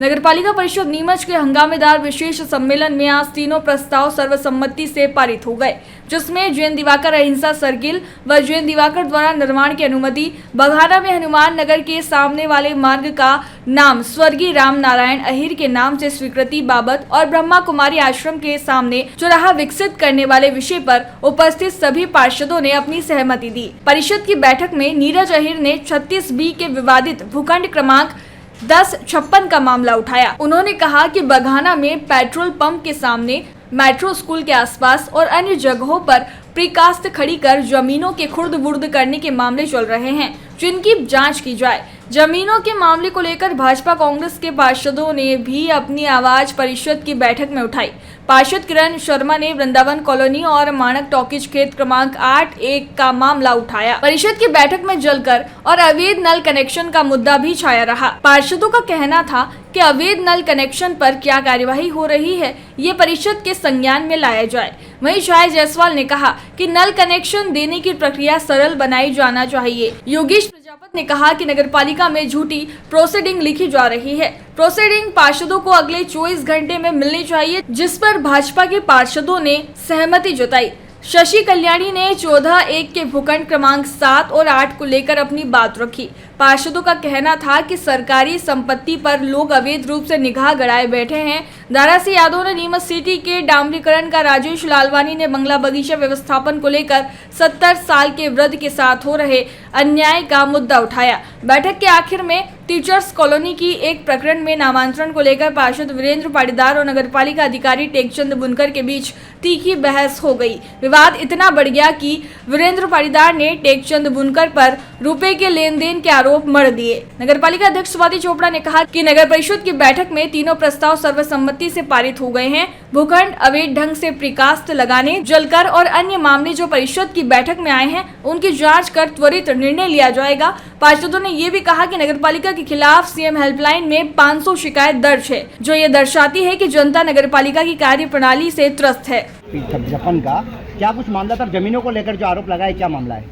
नगरपालिका परिषद नीमच के हंगामेदार विशेष सम्मेलन में आज तीनों प्रस्ताव सर्वसम्मति से पारित हो गए, जिसमें जैन दिवाकर अहिंसा सर्किल व जैन दिवाकर द्वारा निर्माण की अनुमति, बघाना में हनुमान नगर के सामने वाले मार्ग का नाम स्वर्गीय राम नारायण अहिर के नाम से स्वीकृति बाबत और ब्रह्मा कुमारी आश्रम के सामने चौराहा विकसित करने वाले विषय पर उपस्थित सभी पार्षदों ने अपनी सहमति दी। परिषद की बैठक में नीरज अहिर ने 36B के विवादित भूखंड क्रमांक 1056 का मामला उठाया। उन्होंने कहा कि बघाना में पेट्रोल पंप के सामने, मेट्रो स्कूल के आसपास और अन्य जगहों पर प्रीकास्ट खड़ी कर जमीनों के खुर्द-बुर्द करने के मामले चल रहे हैं, जिनकी जांच की जाए। जमीनों के मामले को लेकर भाजपा कांग्रेस के पार्षदों ने भी अपनी आवाज परिषद की बैठक में उठाई। पार्षद किरण शर्मा ने वृंदावन कॉलोनी और मानक टॉकीज खेत क्रमांक 8-1 का मामला उठाया। परिषद की बैठक में जलकर और अवैध नल कनेक्शन का मुद्दा भी छाया रहा। पार्षदों का कहना था कि अवैध नल कनेक्शन पर क्या कार्यवाही हो रही है, ये परिषद के संज्ञान में लाया जाए। वहीं शाह जायसवाल ने कहा कि नल कनेक्शन देने की प्रक्रिया सरल बनाई जाना चाहिए। योगेश प्रजापति ने कहा कि नगरपालिका में झूठी प्रोसीडिंग लिखी जा रही है। प्रोसीडिंग पार्षदों को अगले 24 घंटे में मिलनी चाहिए, जिस पर भाजपा के पार्षदों ने सहमति जताई। शशि कल्याणी ने 14-1 के भूखंड क्रमांक 7 और 8 को लेकर अपनी बात रखी। पार्षदों का कहना था कि सरकारी संपत्ति पर लोग अवैध रूप से निगाह गड़ाए बैठे हैं। दारा सिंह यादव ने नीमच सिटी के डामरीकरण का, राजेश लालवानी ने बंगला बगीचा व्यवस्थापन को लेकर 70 साल के वृद्ध के साथ हो रहे अन्याय का मुद्दा उठाया। बैठक के आखिर में टीचर्स कॉलोनी की एक प्रकरण में नामांतरण को लेकर पार्षद वीरेंद्र पाटीदार और नगरपालिका अधिकारी टेकचंद बुनकर के बीच तीखी बहस हो गई। विवाद इतना बढ़ गया कि वीरेंद्र पाटीदार ने टेकचंद बुनकर पर रुपए के लेन देन के आरोप मढ़ दिए। नगरपालिका अध्यक्ष स्वाति चोपड़ा ने कहा कि नगर परिषद की बैठक में तीनों प्रस्ताव सर्वसम्मति से पारित हो गए हैं। भूखंड अवैध ढंग से प्रीकास्ट लगाने, जलकर और अन्य मामले जो परिषद की बैठक में आए हैं, उनकी जांच कर त्वरित निर्णय लिया जाएगा। पार्षदों ने ये भी कहा कि नगरपालिका के खिलाफ सीएम हेल्पलाइन में 500 शिकायत दर्ज है, जो ये दर्शाती है कि जनता नगरपालिका की कार्य प्रणाली से त्रस्त है। जपन का क्या कुछ मामला था? जमीनों को लेकर जो आरोप लगाए, क्या मामला है?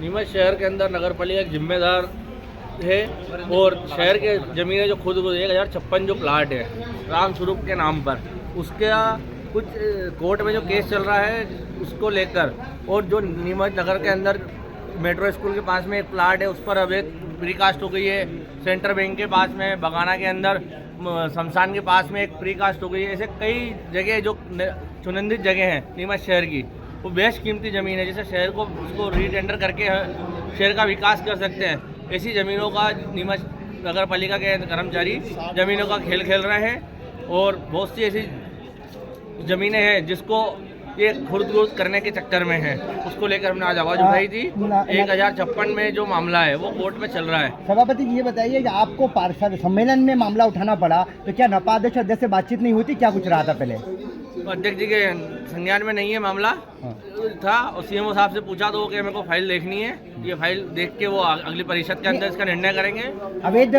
नीमच शहर के अंदर नगरपालिका एक जिम्मेदार है और शहर के ज़मीनें जो खुद को 1056 जो प्लाट है राम स्वरूप के नाम पर, उसका कुछ कोर्ट में जो केस चल रहा है उसको लेकर, और जो नीमच नगर के अंदर मेट्रो स्कूल के पास में एक प्लाट है उस पर अब एक प्रीकास्ट हो गई है। सेंट्रल बैंक के पास में, बघाना के अंदर शमशान के पास में एक प्रीकास्ट हो गई है। ऐसे कई जगह जो चुनिंदित जगह हैं नीमच शहर की, वो बेश कीमती ज़मीन है, जिसे शहर को उसको रीटेंडर करके शहर का विकास कर सकते हैं। ऐसी ज़मीनों का नीमच नगर पालिका के कर्मचारी ज़मीनों का खेल खेल रहे हैं और बहुत सी ऐसी ज़मीनें हैं जिसको ये खुर्द-बुर्द करने के चक्कर में है। उसको लेकर हमने आज आवाज़ उठाई थी। 1056 में जो मामला है वो कोर्ट में चल रहा है। सभापति जी, ये बताइए कि आपको पार्षद सम्मेलन में मामला उठाना पड़ा, तो क्या नपाध्यक्ष अध्यक्ष से बातचीत नहीं हुई? क्या कुछ रहा था पहले? अध्यक्ष जी के संज्ञान में नहीं है मामला था, और सीएमओ साहब से पूछा तो वो कि मेरे को फाइल देखनी है, ये फाइल देख के वो अगली परिषद के अंदर इसका निर्णय करेंगे। अवैध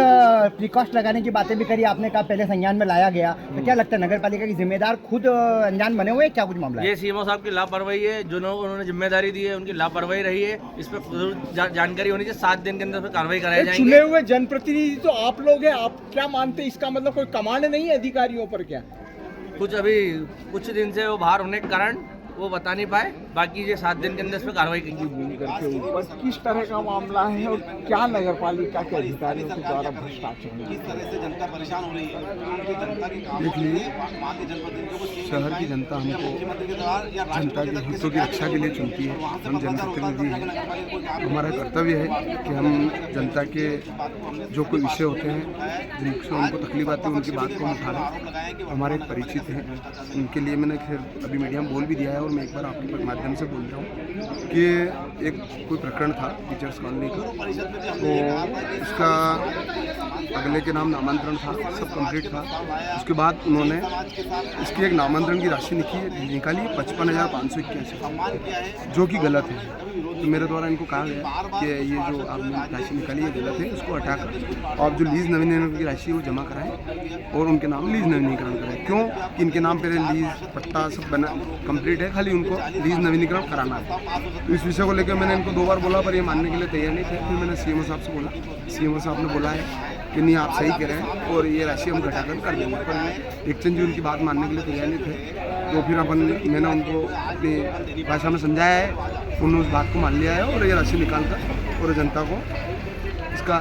प्रीकास्ट लगाने की बातें भी करी आपने, कहा पहले संज्ञान में लाया गया, तो क्या लगता है नगरपालिका की जिम्मेदार खुद अनजान बने हुए? क्या कुछ मामला है? ये सीएमओ साहब की लापरवाही है, जो उन्होंने जिम्मेदारी दी है उनकी लापरवाही रही है। इस पर जानकारी होनी चाहिए, 7 दिन के अंदर कार्रवाई कराई जाएगी। चुने हुए जनप्रतिनिधि तो आप लोग हैं, आप क्या मानते हैं? इसका मतलब कोई कमांड नहीं है अधिकारियों पर? क्या कुछ अभी कुछ दिन से वो बाहर होने के कारण वो बता नहीं पाए, बाकी ये 7 दिन के अंदर इस पर कार्रवाई की किस तरह का मामला है और क्या नगर पालिका के अधिकारियों के द्वारा भ्रष्टाचार, किस तरह से जनता परेशान हो रही है? जनता की देखिए, शहर की जनता हमको जनता के हितों की रक्षा के लिए चुनती है। हम जनप्रतिनिधि हैं, हमारा कर्तव्य है कि हम जनता के जो कोई विषय होते हैं, जिनसे उनको तकलीफ आती है, उनकी बात को हम उठाएं। हमारे एक परिचित हैं, उनके लिए मैंने अभी मीडिया में बोल भी दिया है और मैं एक बार आपके माध्यम से बोल रहा हूँ कि एक कोई प्रकरण था टीचर्स कॉलोनी का, तो उसका अगले के नाम नामांतरण था, सब कंप्लीट था। उसके बाद उन्होंने इसकी एक नामांतरण की राशि निकाली 55,581, जो कि गलत है। तो मेरे द्वारा इनको कहा गया कि ये जो आपने राशि निकाली है गलत है, उसको हटाकर आप जो लीज नवीनीकरण की राशि है वो जमा कराएं और उनके नाम लीज नवीनीकरण कराएं। क्यों कि इनके नाम पर लीज पट्टा सब बना कंप्लीट है, खाली उनको लीज नवीनीकरण कराना है। तो इस विषय को लेकर मैंने इनको 2 बार बोला, पर ये मानने के लिए तैयार नहीं थे। फिर मैंने सीएमओ साहब से बोला, सीएमओ साहब ने बोला है कि नहीं आप सही कह रहे हैं और ये राशि हम घटाकर कर देंगे, पर एक्सचेंज जी उनकी बात मानने के लिए तैयार नहीं थे। तो फिर मैंने उनको अपनी भाषा में समझाया है, उन्होंने उस बात को मान लिया है और ये राशि निकाल कर और जनता को इसका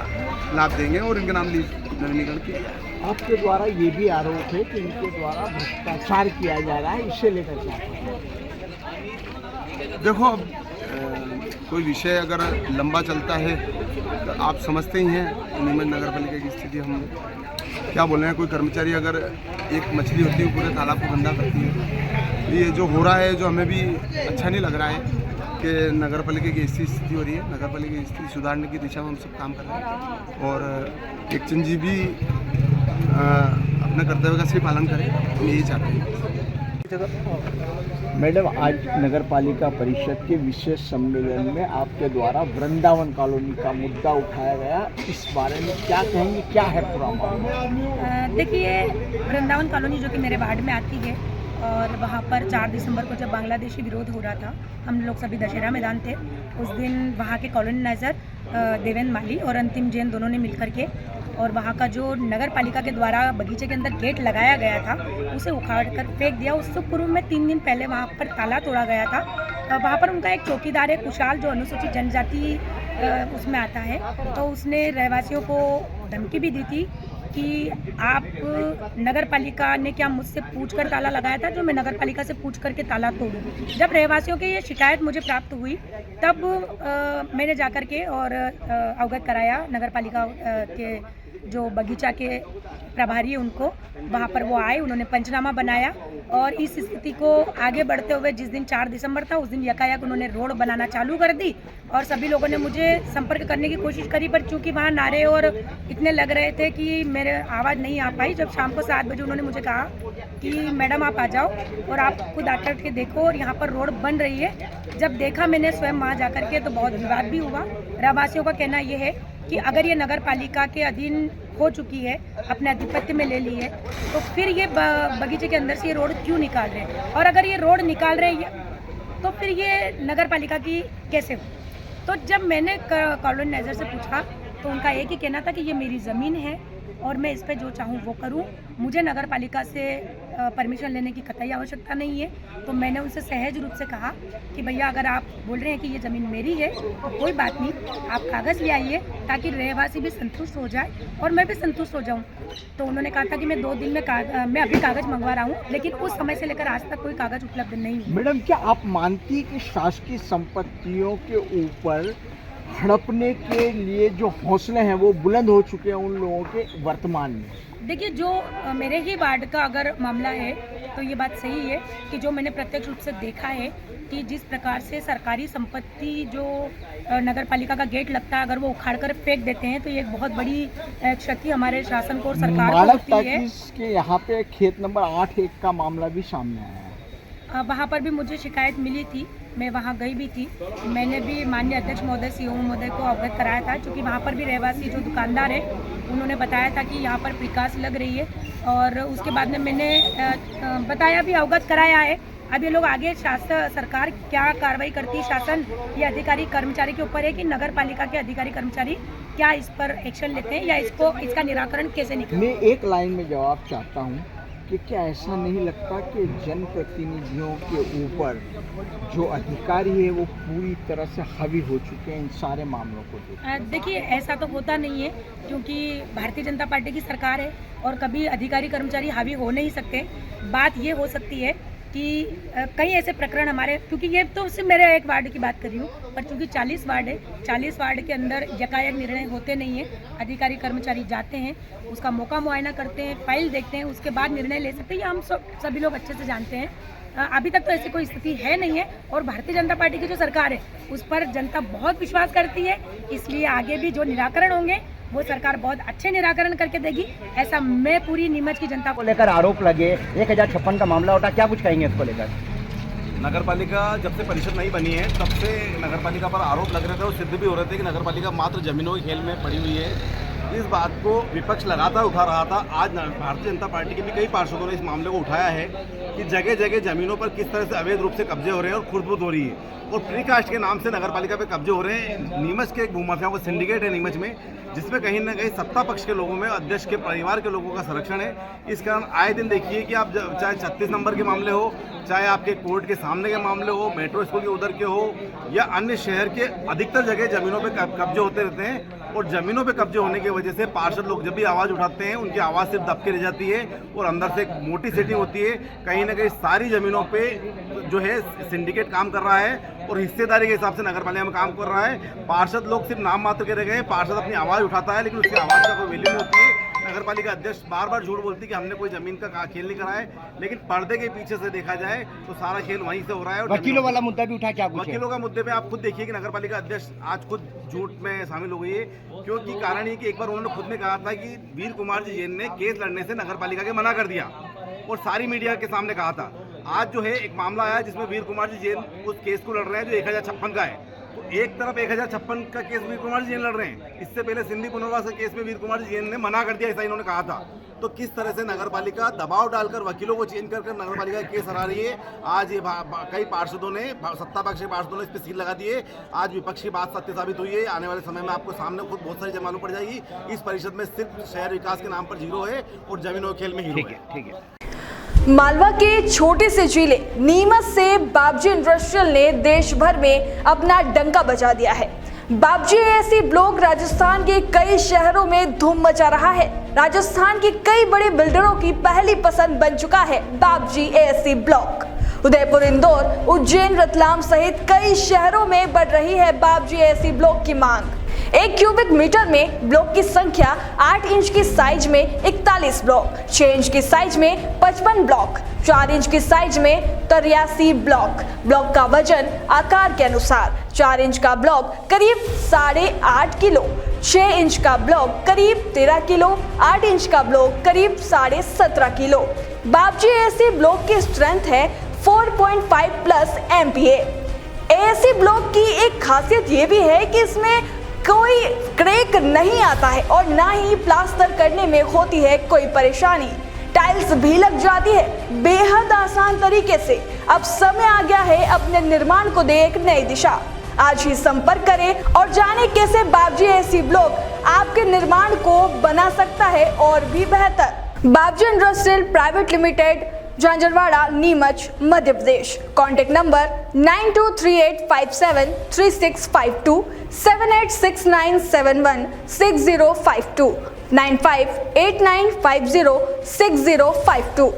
लाभ देंगे और इनके नाम नवीनीकरण किया। आपके द्वारा ये भी आरोप है कि इनके द्वारा भ्रष्टाचार किया जा रहा है, इसे लेकर क्या? देखो अब कोई विषय अगर लंबा चलता है तो आप समझते ही हैं नीमच नगर पालिका की स्थिति। हम क्या बोल रहे हैं, कोई कर्मचारी अगर एक मछली होती है पूरे तालाब को गंदा करती है। ये जो हो रहा है, जो हमें भी अच्छा नहीं लग रहा है कि नगर पालिका की ऐसी स्थिति हो रही है। नगर पालिका की स्थिति सुधारने की दिशा में हम सब काम कर रहे हैं और एक्सचेंज जी भी अपने कर्तव्य का सही पालन करें, हम यही चाहते हैं। मैडम, आज नगर पालिका परिषद के विशेष सम्मेलन में आपके द्वारा वृंदावन कॉलोनी का मुद्दा उठाया गया, इस बारे में क्या कहेंगे, क्या है पूरा मामला? देखिए, वृंदावन कॉलोनी जो कि मेरे वार्ड में आती है और वहाँ पर 4 दिसंबर को जब बांग्लादेशी विरोध हो रहा था, हम लोग सभी दशहरा मैदान थे। उस दिन वहाँ के कॉलोनाइजर देवेंद्र माली और अंतिम जैन दोनों ने मिलकर के और वहाँ का जो नगर पालिका के द्वारा बगीचे के अंदर गेट लगाया गया था उसे उखाड़ कर फेंक दिया। उससे पूर्व में 3 दिन पहले वहाँ पर ताला तोड़ा गया था। वहाँ पर उनका एक चौकीदार है कुशाल, जो अनुसूचित जनजाति उसमें आता है, तो उसने रहवासियों को धमकी भी दी थी कि आप नगर पालिका ने क्या मुझसे पूछकर ताला लगाया था, जो मैं नगर पालिका से पूछ करके ताला तोड़ूं। जब रहवासियों की ये शिकायत मुझे प्राप्त हुई तब मैंने जाकर के और अवगत कराया नगर पालिका के जो बगीचा के प्रभारी है उनको। वहाँ पर वो आए, उन्होंने पंचनामा बनाया और इस स्थिति को आगे बढ़ते हुए जिस दिन 4 दिसंबर था उस दिन यकायक उन्होंने रोड बनाना चालू कर दी और सभी लोगों ने मुझे संपर्क करने की कोशिश करी, पर चूंकि वहाँ नारे और इतने लग रहे थे कि मेरे आवाज़ नहीं आ पाई। जब शाम को 7 बजे उन्होंने मुझे कहा कि मैडम आप आ जाओ और आप खुद आकर के देखो और यहाँ पर रोड बन रही है। जब देखा मैंने स्वयं वहाँ जाकर के तो बहुत विवाद भी हुआ। रहवासियों का कहना ये है कि अगर ये नगर पालिका के अधीन हो चुकी है, अपने आधिपत्य में ले ली है, तो फिर ये बगीचे के अंदर से ये रोड क्यों निकाल रहे हैं, और अगर ये रोड निकाल रहे हैं तो फिर ये नगर पालिका की कैसे हो। तो जब मैंने कॉलोनाइजर से पूछा तो उनका एक ही कहना था कि ये मेरी ज़मीन है और मैं इस पर जो चाहूँ वो करूँ, मुझे नगर पालिका से परमिशन लेने की कतई आवश्यकता नहीं है। तो मैंने उनसे सहज रूप से कहा कि भैया अगर आप बोल रहे हैं कि ये ज़मीन मेरी है तो कोई बात नहीं, आप कागज़ ले आइए ताकि रहवासी भी संतुष्ट हो जाए और मैं भी संतुष्ट हो जाऊँ। तो उन्होंने कहा था कि मैं 2 दिन में मैं अभी कागज़ मंगवा रहा हूँ, लेकिन उस समय से लेकर आज तक कोई कागज़ उपलब्ध नहीं है। मैडम, क्या आप मानती है कि शासकीय संपत्तियों के ऊपर हड़पने के लिए जो हौसले हैं वो बुलंद हो चुके हैं उन लोगों के वर्तमान में? देखिए, जो मेरे ही वार्ड का अगर मामला है तो ये बात सही है कि जो मैंने प्रत्यक्ष रूप से देखा है कि जिस प्रकार से सरकारी संपत्ति जो नगर पालिका का गेट लगता है, अगर वो उखाड़ कर फेंक देते हैं तो ये एक बहुत बड़ी क्षति हमारे शासन को और सरकार को होती है। के यहाँ पे खेत नंबर 8-1 का मामला भी सामने आया है। वहाँ पर भी मुझे शिकायत मिली थी, मैं वहाँ गई भी थी। मैंने भी माननीय अध्यक्ष महोदय सीओ महोदय को अवगत कराया था, क्योंकि वहाँ पर भी रहवासी जो दुकानदार है उन्होंने बताया था कि यहाँ पर प्रकाश लग रही है और उसके बाद में मैंने बताया भी, अवगत कराया है। अब ये लोग आगे सरकार क्या कार्रवाई करती है, शासन या अधिकारी कर्मचारी के ऊपर है कि नगर पालिका के अधिकारी कर्मचारी क्या इस पर एक्शन लेते हैं या इसका निराकरण कैसे निकलता है। मैं एक लाइन में जवाब चाहता हूँ कि क्या ऐसा नहीं लगता कि जनप्रतिनिधियों के ऊपर जो अधिकारी है वो पूरी तरह से हावी हो चुके हैं इन सारे मामलों को? देखिए, ऐसा तो होता नहीं है, क्योंकि भारतीय जनता पार्टी की सरकार है और कभी अधिकारी कर्मचारी हावी हो नहीं सकते। बात ये हो सकती है कि कई ऐसे प्रकरण हमारे, क्योंकि ये तो सिर्फ मेरे एक वार्ड की बात कर रही हूँ, पर चूँकि 40 वार्ड है, 40 वार्ड के अंदर यकायक निर्णय होते नहीं है। अधिकारी कर्मचारी जाते हैं, उसका मौका मुआयना करते हैं, फाइल देखते हैं, उसके बाद निर्णय ले सकते हैं। ये हम सभी लोग अच्छे से जानते हैं। अभी तक तो ऐसी कोई स्थिति है नहीं है और भारतीय जनता पार्टी की जो सरकार है उस पर जनता बहुत विश्वास करती है, इसलिए आगे भी जो निराकरण होंगे वो सरकार बहुत अच्छे निराकरण करके देगी, ऐसा मैं पूरी नीमच की जनता को लेकर आरोप लगे 1056 का मामला उठा, क्या कुछ कहेंगे इसको लेकर? नगर पालिका जब से परिषद नहीं बनी है तब से नगर पालिका पर आरोप लग रहे थे और सिद्ध भी हो रहे थे कि नगर पालिका मात्र जमीनों के खेल में पड़ी हुई है। इस बात को विपक्ष लगातार उठा रहा था। आज भारतीय जनता पार्टी के भी कई पार्षदों ने इस मामले को उठाया है कि जगह जगह जमीनों पर किस तरह से अवैध रूप से कब्जे हो रहे हैं और खुर्द-बुर्द हो रही है और प्रीकास्ट के नाम से नगरपालिका पे कब्जे हो रहे हैं। नीमच के एक भूमाफियाओं का सिंडिकेट है नीमच में, जिसमें कहीं ना कहीं सत्ता पक्ष के लोगों में अध्यक्ष के परिवार के लोगों का संरक्षण है। इस कारण आए दिन देखिए कि आप चाहे 36 नंबर के मामले हो, चाहे आपके कोर्ट के सामने के मामले हो, मेट्रो स्कूल के उधर के हो या अन्य शहर के अधिकतर जगह जमीनों पे कब्जे होते रहते हैं। और जमीनों पे कब्जे होने की वजह से पार्षद लोग जब भी आवाज़ उठाते हैं उनकी आवाज़ सिर्फ दबके रह जाती है और अंदर से एक मोटी सेटिंग होती है। कहीं ना कहीं सारी जमीनों पे जो है सिंडिकेट काम कर रहा है और हिस्सेदारी के हिसाब से नगरपालिका में काम कर रहा है। पार्षद लोग सिर्फ नाम मात्र के रह गए। पार्षद अपनी आवाज़ उठाता है लेकिन उसकी आवाज़ का कोई वैल्यू नहीं होती है। नगरपालिका अध्यक्ष बार बार झूठ बोलती है कि हमने कोई जमीन का खेल नहीं करा है, लेकिन पर्दे के पीछे से देखा जाए तो सारा खेल वहीं से हो रहा है। और वकीलों वाला मुद्दा भी उठा, क्या कुछ है? वकीलों का मुद्दे पे आप खुद देखिए कि नगरपालिका अध्यक्ष आज खुद झूठ में शामिल हो गई है, क्योंकि कारण ये कि एक बार उन्होंने खुद ने कहा था कि वीर कुमार जी जैन ने केस लड़ने से नगरपालिका के मना कर दिया और सारी मीडिया के सामने कहा था। आज जो है एक मामला आया जिसमें वीर कुमार जी जैन उस केस को लड़ रहे हैं जो 1056 का है। तो एक तरफ 1056 का केस वीर कुमार जी जैन लड़ रहे हैं, इससे पहले सिंधी पुनर्वास के केस में वीर कुमार जी जैन ने मना कर दिया, ऐसा इन्होंने कहा था। तो किस तरह से नगरपालिका दबाव डालकर वकीलों को चेंज कर नगरपालिका केस हरा रही है। आज ये कई पार्षदों ने, सत्ता पक्ष के पार्षदों ने इस पर सील लगा दी है। आज विपक्ष की बात सत्य साबित हुई है। आने वाले समय में आपको सामने खुद बहुत सारी मालूम पड़ जाएगी। इस परिषद में सिर्फ शहर विकास के नाम पर जीरो है और जमीनों के खेल में हीरो है। ठीक है। मालवा के छोटे से जिले नीमच से बाबजी इंडस्ट्रियल ने देश भर में अपना डंका बजा दिया है। बाबजी एएससी ब्लॉक राजस्थान के कई शहरों में धूम मचा रहा है। राजस्थान के कई बड़े बिल्डरों की पहली पसंद बन चुका है बाबजी एएससी ब्लॉक। उदयपुर, इंदौर, उज्जैन, रतलाम सहित कई शहरों में बढ़ रही है बाबजी एएससी ब्लॉक की मांग। 1 क्यूबिक मीटर में ब्लॉक की संख्या 8 इंच की साइज में 41 ब्लॉक, 6 इंच की साइज में 55 ब्लॉक, 4 इंच की साइज में 83 ब्लॉक। ब्लॉक का वजन आकार के अनुसार 4 इंच का ब्लॉक करीब 8.5 किलो, 6 इंच का ब्लॉक करीब 13 किलो, 8 इंच का ब्लॉक करीब 17.5 किलो। बाबजी एएससी ब्लॉक की स्ट्रेंथ है 4.5+ MPa। एएससी ब्लॉक की एक खासियत ये भी है कि इसमें कोई क्रैक नहीं आता है और ना ही प्लास्टर करने में होती है कोई परेशानी। टाइल्स भी लग जाती है बेहद आसान तरीके से। अब समय आ गया है अपने निर्माण को दे एक नई दिशा। आज ही संपर्क करें और जानें कैसे बाबजी एएससी ब्लॉक आपके निर्माण को बना सकता है और भी बेहतर। Babji industrial private limited, Jhanjharwada, Neemuch, Madhya Pradesh. Contact number 9238573652, 7869716052, 9589506052।